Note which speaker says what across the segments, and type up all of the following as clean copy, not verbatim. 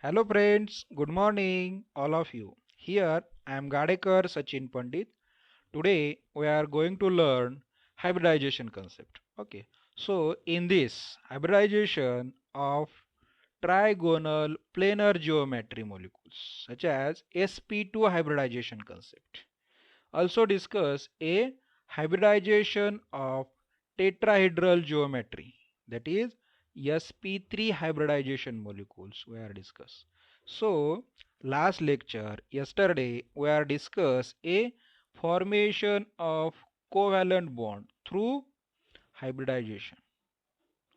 Speaker 1: Hello friends, good morning all of you. Here I am Gadekar Sachin Pandit. Today we are going to learn hybridization concept. Okay. So in this hybridization of trigonal planar geometry molecules such as sp2 hybridization concept. Also discuss a hybridization of tetrahedral geometry, that is sp3 hybridization molecules we are discuss. So last lecture yesterday we are discuss a formation of covalent bond through hybridization.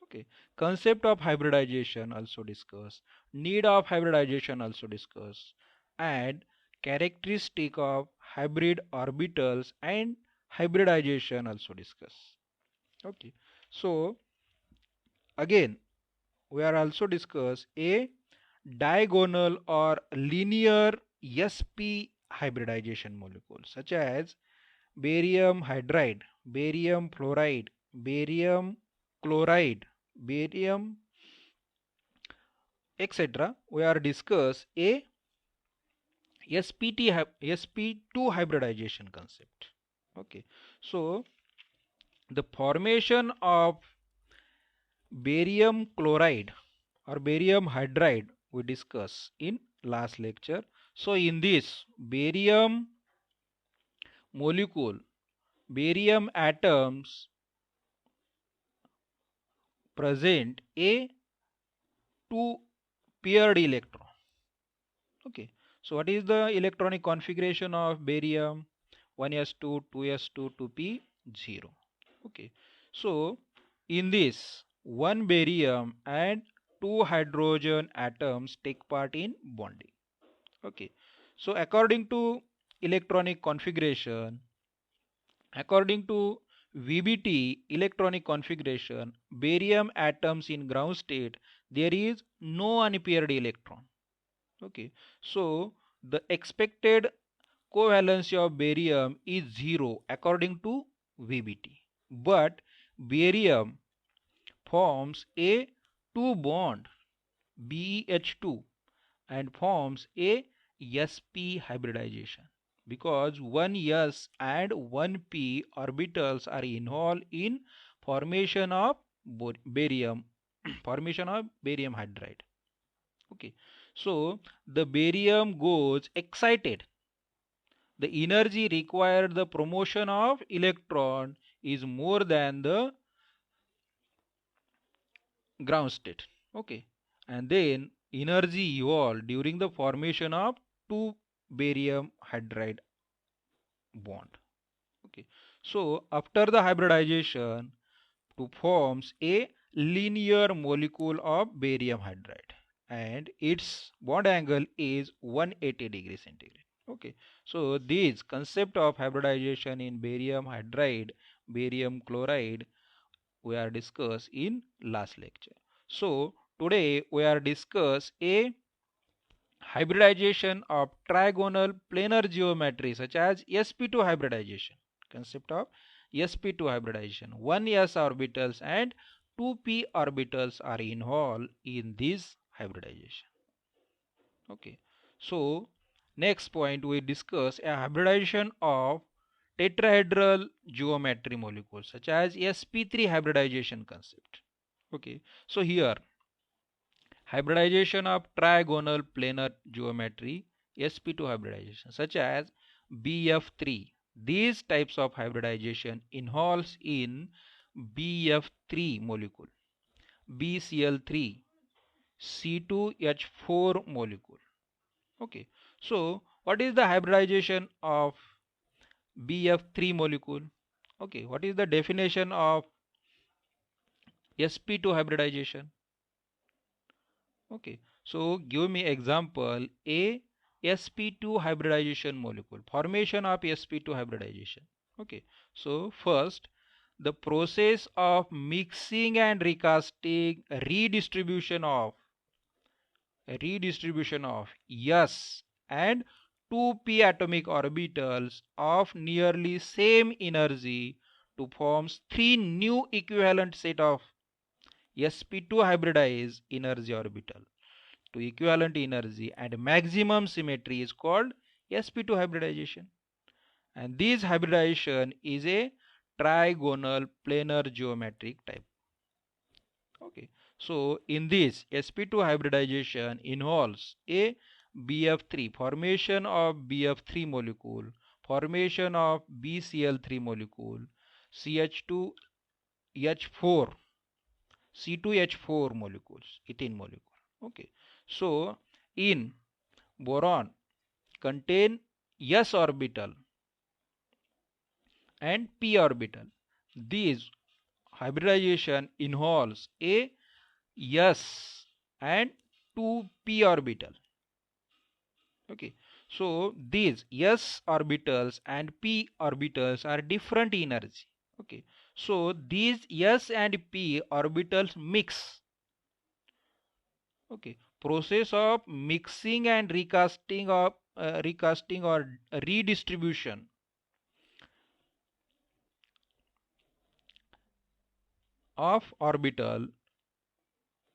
Speaker 1: Okay, concept of hybridization also discuss, need of hybridization also discuss, and characteristic of hybrid orbitals and hybridization also discuss. Okay, so again we are also discuss a diagonal or linear sp hybridization molecules such as barium hydride, barium fluoride, barium chloride, barium etc. We are discuss a sp2 hybridization concept. Okay, so the formation of barium chloride or barium hydride we discuss in last lecture. So in this barium molecule, barium atoms present a two paired electron. Okay, so what is the electronic configuration of barium? 1s2, 2s2, 2p, 0. Okay, so in this, one barium and two hydrogen atoms take part in bonding. Okay, so according to VBT electronic configuration, barium atoms in ground state, there is no unpaired electron. Okay, so the expected covalency of barium is 0 according to VBT. But barium forms a 2 bond BH2 and forms a sp hybridization because one s and one p orbitals are involved in formation of barium formation of barium hydride. Okay, so the barium goes excited. The energy required the promotion of electron is more than the ground state. Okay, and then energy evolved during the formation of two barium hydride bond. Okay, so after the hybridization to forms a linear molecule of barium hydride and its bond angle is 180 degrees centigrade. Okay, so this concept of hybridization in barium hydride, barium chloride we are discuss in last lecture. So today we are discuss a hybridization of trigonal planar geometry such as sp2 hybridization. Concept of sp2 hybridization. 1s orbitals and 2p orbitals are involved in this hybridization. Okay. So next point we discuss a hybridization of tetrahedral geometry molecules such as sp3 hybridization concept. Okay. So here hybridization of trigonal planar geometry sp2 hybridization such as bf3. These types of hybridization involves in bf3 molecule, bcl3, c2h4 molecule. Okay, so what is the hybridization of bf3 molecule? Okay, what is the definition of sp2 hybridization? Okay, so give me example a sp2 hybridization molecule, formation of sp2 hybridization. Okay, so first the process of mixing and recasting redistribution of s and 2p atomic orbitals of nearly same energy to forms three new equivalent set of sp2 hybridized energy orbital. to equivalent energy and maximum symmetry is called sp2 hybridization. And this hybridization is a trigonal planar geometric type. Okay, so in this sp2 hybridization involves a bf3 formation of bf3 molecule, formation of bcl3 molecule, ch2h4, c2h4 molecules, ethene molecule. Okay, so in boron contain s orbital and p orbital. These hybridization involves a s and two p orbital. Okay, so these s orbitals and p orbitals are different energy. Okay, so these s and p orbitals mix. Okay, process of mixing and recasting or redistribution of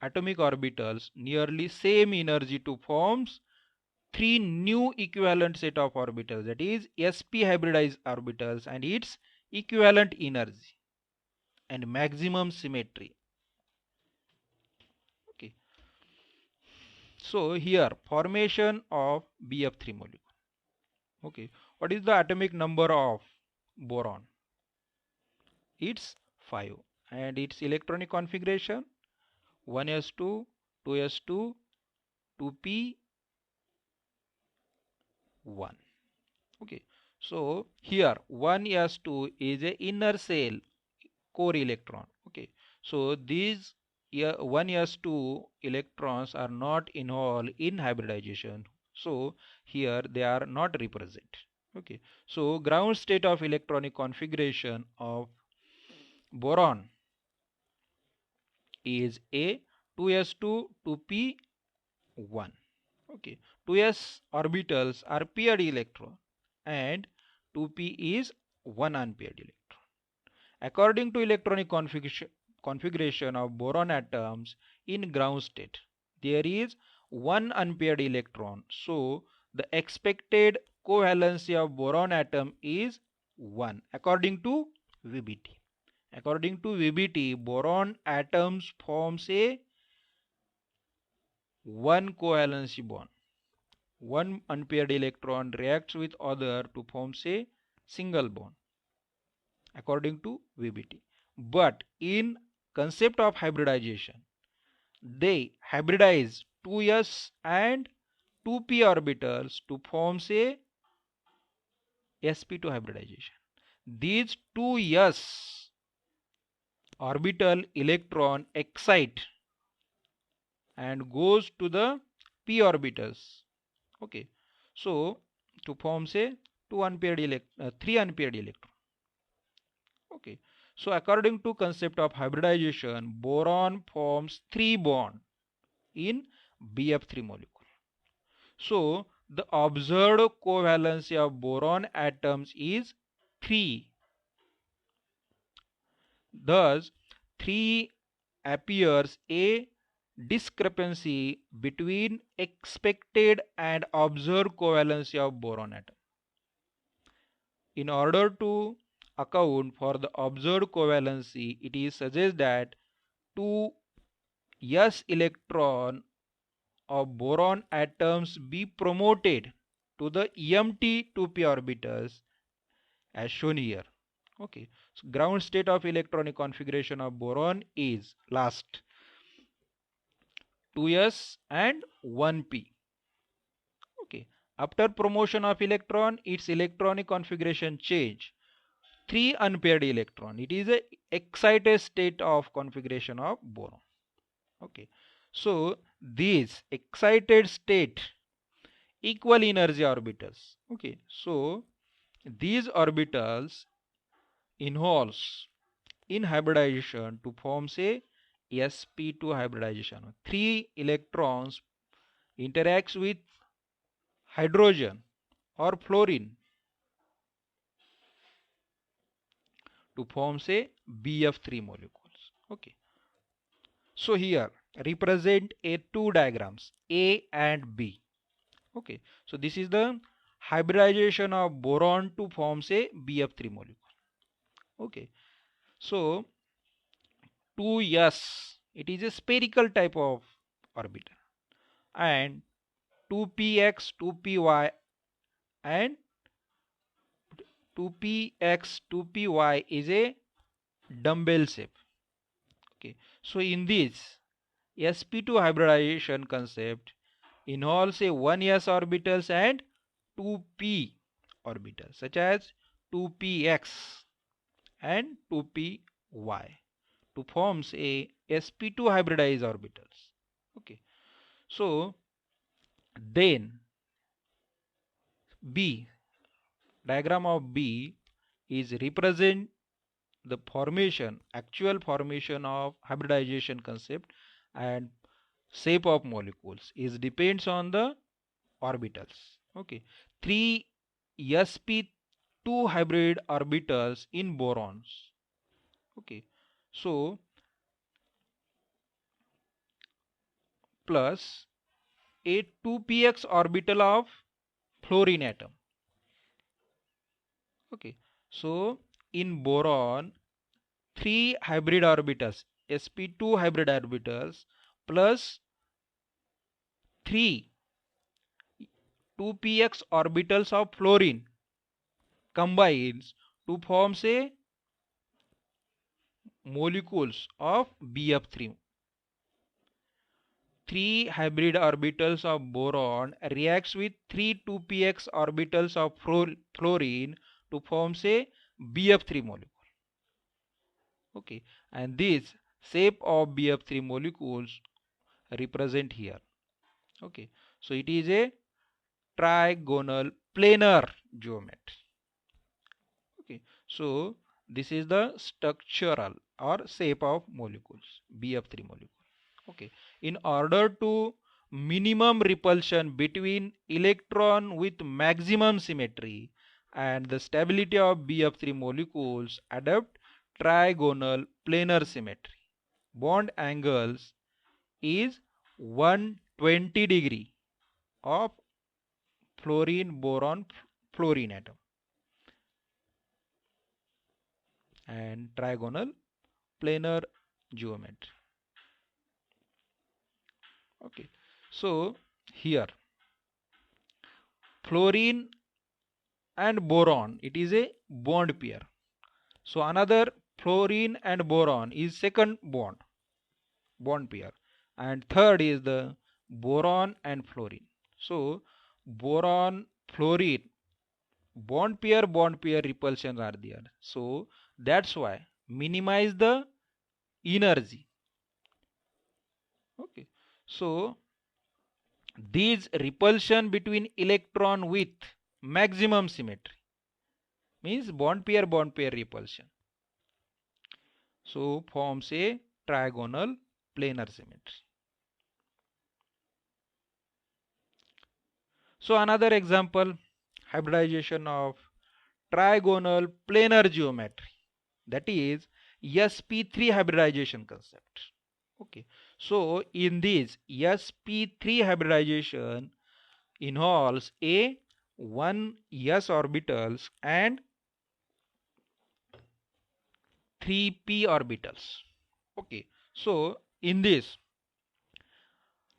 Speaker 1: atomic orbitals nearly same energy to forms three new equivalent set of orbitals, that is sp hybridized orbitals and its equivalent energy and maximum symmetry. Okay, so here formation of bf3 molecule. Okay, what is the atomic number of boron? It's 5. And its electronic configuration 1s2, 2s2, 2p, 1. Okay, so here 1s2 is a inner shell core electron. Okay, so these 1s2 electrons are not involved in hybridization, so here they are not represented. Okay, so ground state of electronic configuration of boron is a 2s2 2p1. Okay, 2s orbitals are paired electron and 2p is 1 unpaired electron. According to electronic configuration of boron atoms in ground state, there is 1 unpaired electron. So the expected covalency of boron atom is 1 according to VBT. According to VBT, boron atoms forms a 1 covalency bond. One unpaired electron reacts with other to form a single bond according to VBT. But in concept of hybridization, they hybridize 2s and 2p orbitals to form a sp2 hybridization. These 2s orbital electron excite and goes to the p orbitals. Okay, so to form say 3 unpaired electron. Okay, so according to concept of hybridization, boron forms 3 bond in bf3 molecule. So the observed covalency of boron atoms is 3. Thus 3 appears a discrepancy between expected and observed covalency of boron atom. In order to account for the observed covalency, it is suggested that 2s electron of boron atoms be promoted to the empty 2p orbitals as shown here. Okay, so ground state of electronic configuration of boron is last 2s and 1p. Okay, after promotion of electron, its electronic configuration change 3 unpaired electron. It is a excited state of configuration of boron. Okay, so these excited state equal energy orbitals. Okay, so these orbitals involves in hybridization to form say sp2 hybridization. 3 electrons interacts with hydrogen or fluorine to form say bf3 molecules. Okay, so here represent a two diagrams A and B. Okay, so this is the hybridization of boron to forms a BF3 molecule. Okay, so 2s, it is a spherical type of orbital, and 2px 2py and 2px 2py is a dumbbell shape. Okay, so in this sp2 hybridization concept involves a 1s orbitals and 2p orbitals such as 2px and 2py to forms a sp2 hybridized orbitals. Okay, so then B, diagram of B is represent the formation, actual formation of hybridization concept, and shape of molecules is depends on the orbitals. Okay, 3 sp2 hybrid orbitals in borons. Okay, so plus a 2px orbital of fluorine atom. Okay, so in boron, 3 hybrid orbitals, sp2 hybrid orbitals plus 3 2px orbitals of fluorine combines to form say molecules of BF3. 3 hybrid orbitals of boron reacts with 3 2px orbitals of fluorine to form say BF3 molecule. Okay, and this shape of BF3 molecules represent here. Okay, so it is a trigonal planar geometry. Okay, so this is the structural or shape of molecules, BF3 molecule. Okay, in order to minimum repulsion between electron with maximum symmetry and the stability of BF3 molecules adopt trigonal planar symmetry. Bond angles is 120 degree of fluorine boron fluorine atom and trigonal planar geometry. Okay, so here fluorine and boron, it is a bond pair. So another fluorine and boron is second bond pair, and third is the boron and fluorine. So boron fluorine bond pair repulsions are there, so that's why minimize the energy. Okay, so these repulsion between electron with maximum symmetry means bond pair repulsion, so forms a trigonal planar symmetry. So another example, hybridization of trigonal planar geometry, that is sp3 hybridization concept. Okay, so in this sp3 hybridization involves a 1 s orbitals and 3p orbitals. Okay, so in this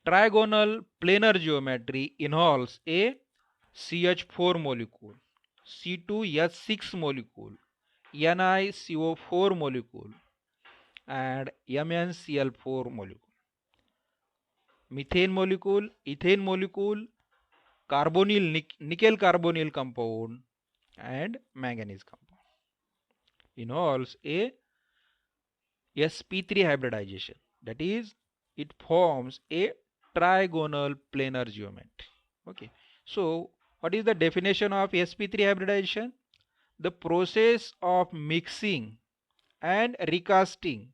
Speaker 1: trigonal planar geometry involves a CH4 molecule, C2S6 molecule, NiCO4 molecule, and MnCl4 molecule, methane molecule, ethane molecule, carbonyl nickel carbonyl compound, and manganese compound. Involves a sp3 hybridization, that is it forms a trigonal planar geometry. Okay, so what is the definition of sp3 hybridization? The process of mixing and recasting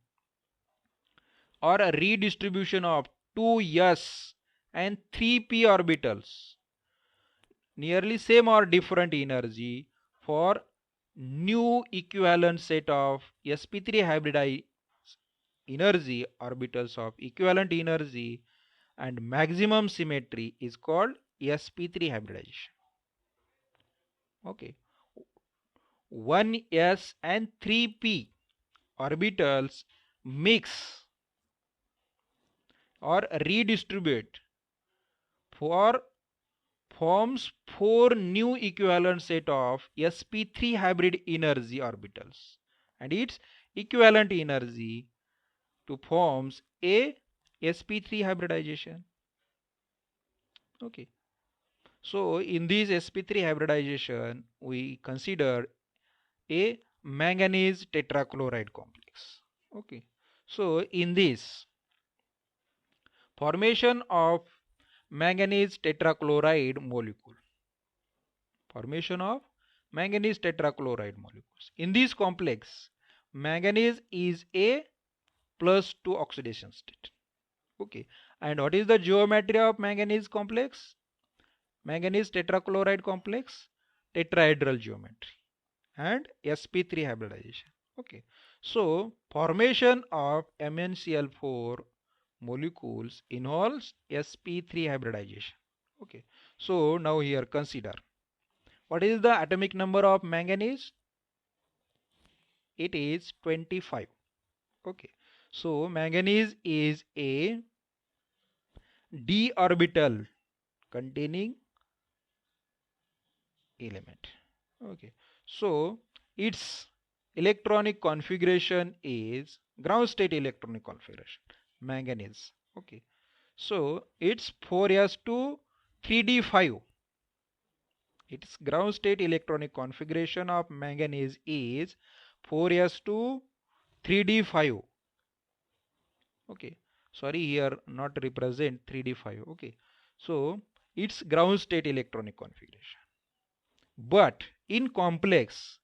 Speaker 1: or a redistribution of 2s and 3p orbitals nearly same or different energy for new equivalent set of sp3 hybridized energy, orbitals of equivalent energy, and maximum symmetry is called sp3 hybridization. Okay, 1s and 3p orbitals mix or redistribute for forms four new equivalent set of sp3 hybrid energy orbitals and its equivalent energy to forms a sp3 hybridization. Okay, so in this sp3 hybridization we consider a manganese tetrachloride complex. Okay, so in this formation of manganese tetrachloride molecule, formation of manganese tetrachloride molecules. In this complex, manganese is a plus 2 oxidation state. Okay, and what is the geometry of manganese complex? Manganese tetrachloride complex, tetrahedral geometry and sp3 hybridization. Okay, so formation of MnCl4 molecules involves sp3 hybridization. Okay, so now here consider what is the atomic number of manganese? It is 25. Okay, so manganese is a d orbital containing element. Okay, so its electronic configuration is ground state electronic configuration, manganese. Okay, so it's 4s2 3d5. Its ground state electronic configuration of manganese is 4s2 3d5. Okay, sorry, here not represent 3d5. Okay, so its ground state electronic configuration, but in complex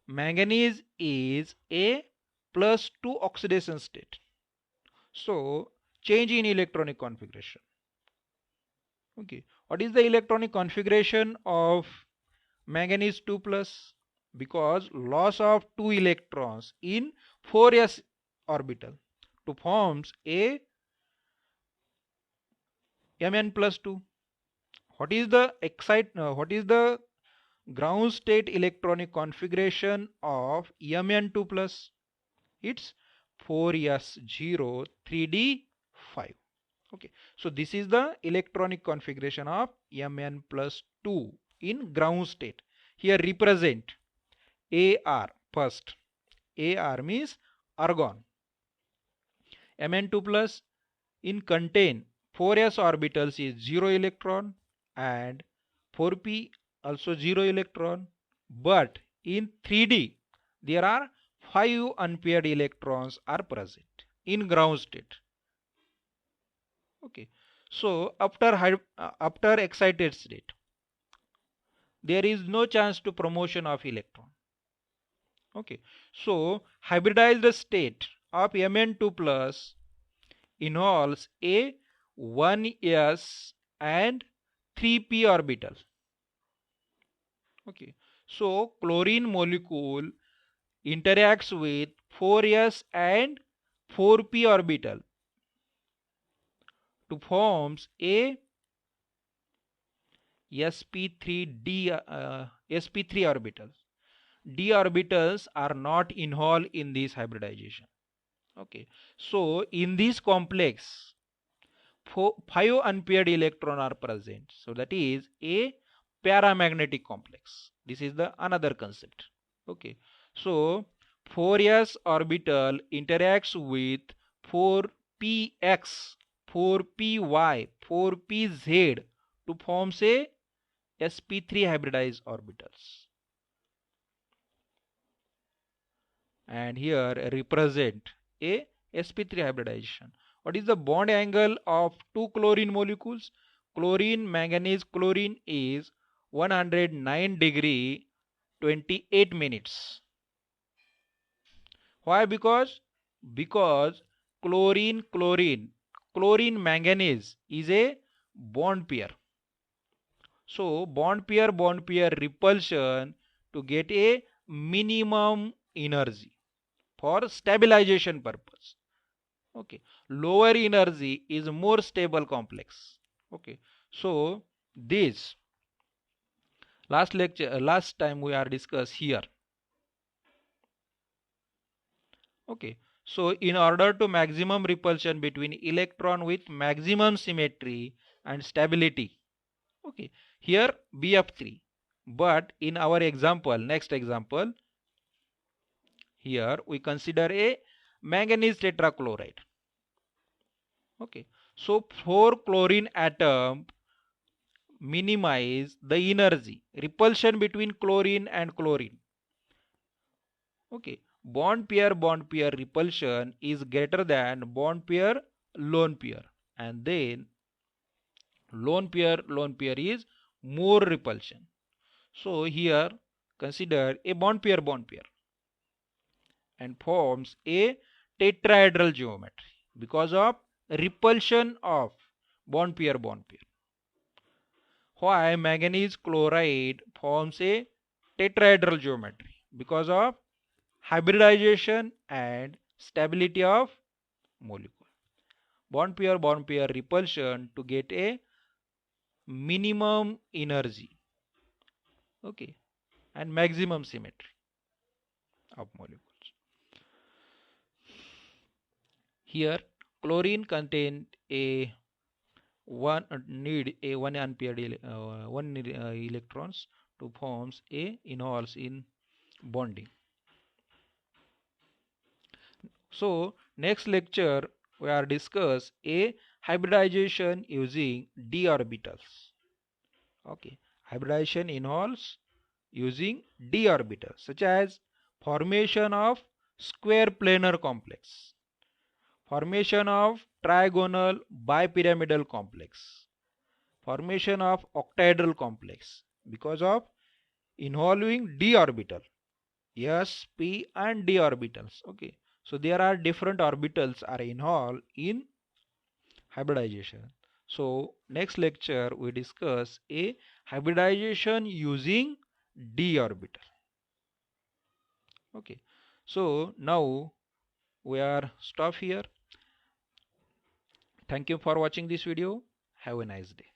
Speaker 1: manganese is a plus 2 oxidation state, so change in electronic configuration. Okay, what is the electronic configuration of manganese 2 plus? Because loss of 2 electrons in 4s orbital to forms a Mn plus 2. What is the ground state electronic configuration of Mn2 plus? It's 4s0 3d5. Okay, so this is the electronic configuration of Mn plus 2 in ground state. Here represent Ar first. Ar means argon. Mn2 plus in contain 4s orbitals is 0 electron and 4p also 0 electron, but in 3d there are 5 unpaired electrons are present in ground state. Okay, so after excited state there is no chance to promotion of electron. Okay, so hybridized state of Mn2 plus involves a 1s and 3p orbital. Okay, so chlorine molecule interacts with 4s and 4p orbital to forms a sp3d sp3 orbitals. D orbitals are not involved in this hybridization. Okay, so in this complex 5 unpaired electron are present, so that is a paramagnetic complex. This is the another concept. Okay, so 4s orbital interacts with 4px 4py 4pz to form a sp3 hybridized orbitals, and here represent a sp3 hybridization. What is the bond angle of two chlorine molecules? Chlorine manganese chlorine is 109 degree 28 minutes. Why? Because chlorine manganese is a bond pair. So bond pair repulsion to get a minimum energy. for stabilization purpose. Okay, lower energy is more stable complex. Okay, so this last time we are discussed here. Okay, so in order to maximum repulsion between electron with maximum symmetry and stability. Okay, here BF3, but in our example, next example, here we consider a manganese tetrachloride. Okay, so 4 chlorine atom minimize the energy repulsion between chlorine and chlorine. Okay, bond pair repulsion is greater than bond pair lone pair, and then lone pair is more repulsion. So here consider a bond pair and forms a tetrahedral geometry because of repulsion of bond pair. Why manganese chloride forms a tetrahedral geometry? Because of hybridization and stability of molecule. Bond pair repulsion to get a minimum energy, okay, and maximum symmetry of molecules. Here chlorine contain a need a 1 ampere electrons to forms a enols in bonding. So next lecture we are discuss a hybridization using d orbitals. Okay, hybridization involves using d orbitals such as formation of square planar complex, formation of trigonal bipyramidal complex, formation of octahedral complex because of involving d orbital, s, p and d orbitals. Okay, so there are different orbitals are involved in hybridization. So next lecture we discuss a hybridization using d orbital. Okay, so now we are stop here. Thank you for watching this video. Have a nice day.